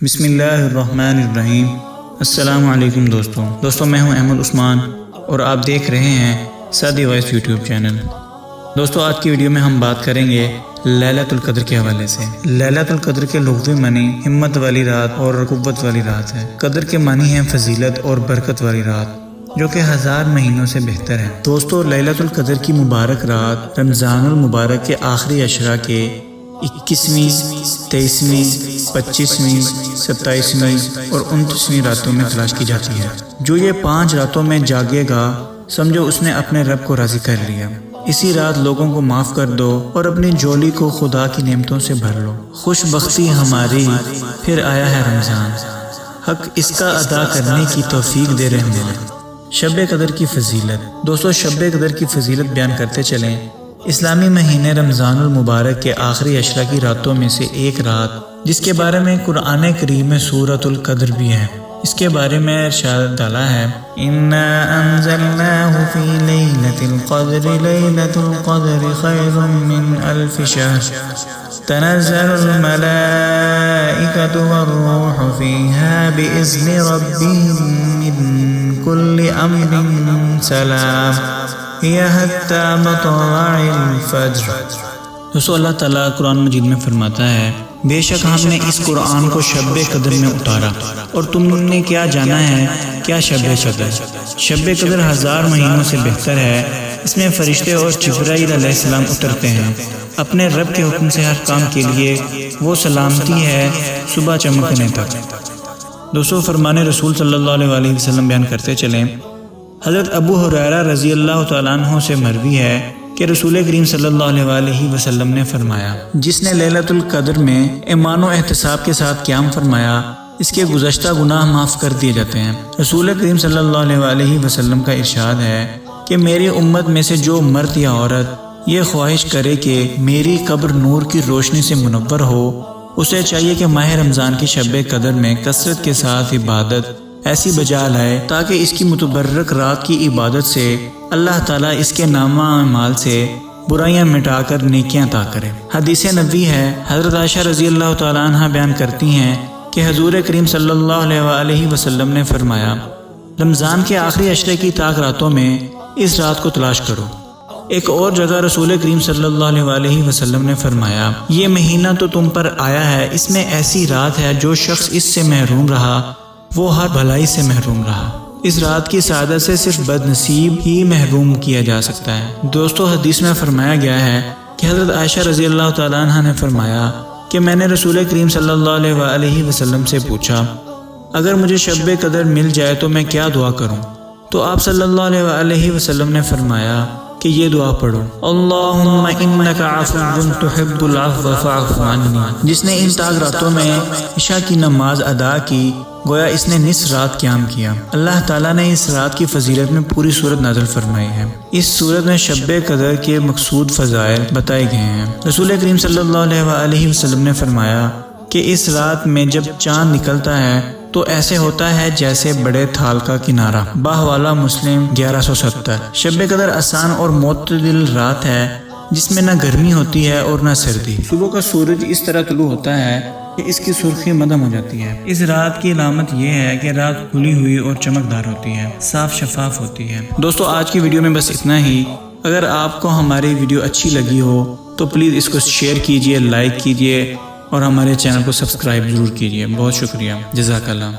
بسم اللہ الرحمن الرحیم۔ السلام علیکم دوستوں میں ہوں احمد عثمان اور آپ دیکھ رہے ہیں سعدی وائس یوٹیوب چینل۔ دوستوں آج کی ویڈیو میں ہم بات کریں گے لیلۃ القدر کے حوالے سے۔ لیلۃ القدر کے لغوی معنی ہمت والی رات اور قوت والی رات ہے۔ قدر کے معنی ہیں فضیلت اور برکت والی رات جو کہ 1000 مہینوں سے بہتر ہے۔ دوستوں لیلۃ القدر کی مبارک رات رمضان المبارک کے آخری عشرہ کے 21ویں، 23ویں، 25ویں، 27ویں اور 29ویں راتوں میں تلاش کی جاتی ہے۔ جو یہ 5 راتوں میں جاگے گا سمجھو اس نے اپنے رب کو راضی کر لیا۔ اسی رات لوگوں کو معاف کر دو اور اپنی جولی کو خدا کی نعمتوں سے بھر لو۔ خوش بختی ہماری پھر آیا ہے رمضان، حق اس کا ادا کرنے کی توفیق دے رحمان۔ شب قدر کی فضیلت۔ دوستو شب قدر کی فضیلت بیان کرتے چلیں۔ اسلامی مہینے رمضان المبارک کے آخری عشرہ کی راتوں میں سے ایک رات جس کے بارے میں قرآن کریم میں سورۃ القدر بھی ہے، اس کے بارے میں ارشاد ڈالا ہے اِنَّا أَنزَلْنَاهُ فِي لَيْلَةِ الْقَدْرِ لَيْلَةُ الْقَدْرِ خَيْرٌ مِّنْ أَلْفِ شَهْرٍ تَنَزَّلُ الْمَلَائِكَةُ وَالرُّوحُ فِيهَا بِإِذْنِ رَبِّهِم مِّن كُلِّ أَمْرٍ سَلَامٌ هِيَ حَتَّىٰ مَطْلَعِ الْفَجْرِ۔ دوستو اللہ تعالیٰ قرآن مجید میں فرماتا ہے بے شک ہم نے اس قرآن کو شب قدر میں اتارا اور تم نے کیا جانا ہے کیا شب قدر؟ شب قدر 1000 مہینوں سے بہتر ہے۔ اس میں فرشتے اور جبرائیل علیہ السلام اترتے ہیں اپنے رب کے حکم سے ہر کام کے لیے، وہ سلامتی ہے صبح چمکنے تک۔ دوستو فرمان رسول صلی اللہ علیہ وسلم بیان کرتے چلیں۔ حضرت ابو ہریرہ رضی اللہ تعالیٰ عنہ سے مروی ہے کہ رسول کریم صلی اللہ علیہ وسلم نے فرمایا جس نے لیلۃ القدر میں ایمان و احتساب کے ساتھ قیام فرمایا اس کے گزشتہ گناہ معاف کر دیے جاتے ہیں۔ رسول کریم صلی اللہ علیہ وسلم کا ارشاد ہے کہ میری امت میں سے جو مرد یا عورت یہ خواہش کرے کہ میری قبر نور کی روشنی سے منور ہو، اسے چاہیے کہ ماہ رمضان کی شب قدر میں کثرت کے ساتھ عبادت ایسی بجا لائے تاکہ اس کی متبرک رات کی عبادت سے اللہ تعالیٰ اس کے نامہ اعمال سے برائیاں مٹا کر نیکیاں عطا کرے۔ حدیث نبوی ہے، حضرت عائشہ رضی اللہ تعالیٰ عنہ بیان کرتی ہیں کہ حضور کریم صلی اللہ علیہ وسلم نے فرمایا رمضان کے آخری عشرے کی طاق راتوں میں اس رات کو تلاش کرو۔ ایک اور جگہ رسول کریم صلی اللہ علیہ وسلم نے فرمایا یہ مہینہ تو تم پر آیا ہے، اس میں ایسی رات ہے جو شخص اس سے محروم رہا وہ ہر بھلائی سے محروم رہا۔ اس رات کی سعادت سے صرف بد نصیب ہی محروم کیا جا سکتا ہے۔ دوستو حدیث میں فرمایا گیا ہے کہ حضرت عائشہ رضی اللہ تعالیٰ عنہ نے فرمایا کہ میں نے رسول کریم صلی اللہ علیہ وسلم سے پوچھا اگر مجھے شب قدر مل جائے تو میں کیا دعا کروں؟ تو آپ صلی اللہ علیہ وسلم نے فرمایا کہ یہ دعا پڑھو اللہم انک عفو تحب العفو فاعف عنی۔ جس نے ان طاق راتوں میں عشاء کی نماز ادا کی گویا اس نے نصف رات قیام کیا۔ اللہ تعالیٰ نے اس رات کی فضیلت میں پوری سورت نازل فرمائی ہے۔ اس سورت میں شب قدر کے مقصود فضائل بتائے گئے ہیں۔ رسول کریم صلی اللہ علیہ وسلم نے فرمایا کہ اس رات میں جب چاند نکلتا ہے تو ایسے ہوتا ہے جیسے بڑے تھال کا کنارہ۔ باہ والا مسلم 1170۔ شب قدر آسان اور معتدل رات ہے جس میں نہ گرمی ہوتی ہے اور نہ سردی۔ صبح کا سورج اس طرح طلوع ہوتا ہے کہ اس کی سرخی مدھم ہو جاتی ہے۔ اس رات کی علامت یہ ہے کہ رات کھلی ہوئی اور چمکدار ہوتی ہے، صاف شفاف ہوتی ہے۔ دوستو آج کی ویڈیو میں بس اتنا ہی۔ اگر آپ کو ہماری ویڈیو اچھی لگی ہو تو پلیز اس کو شیئر کیجئے، لائک کیجئے اور ہمارے چینل کو سبسکرائب ضرور کیجئے۔ بہت شکریہ، جزاک اللہ۔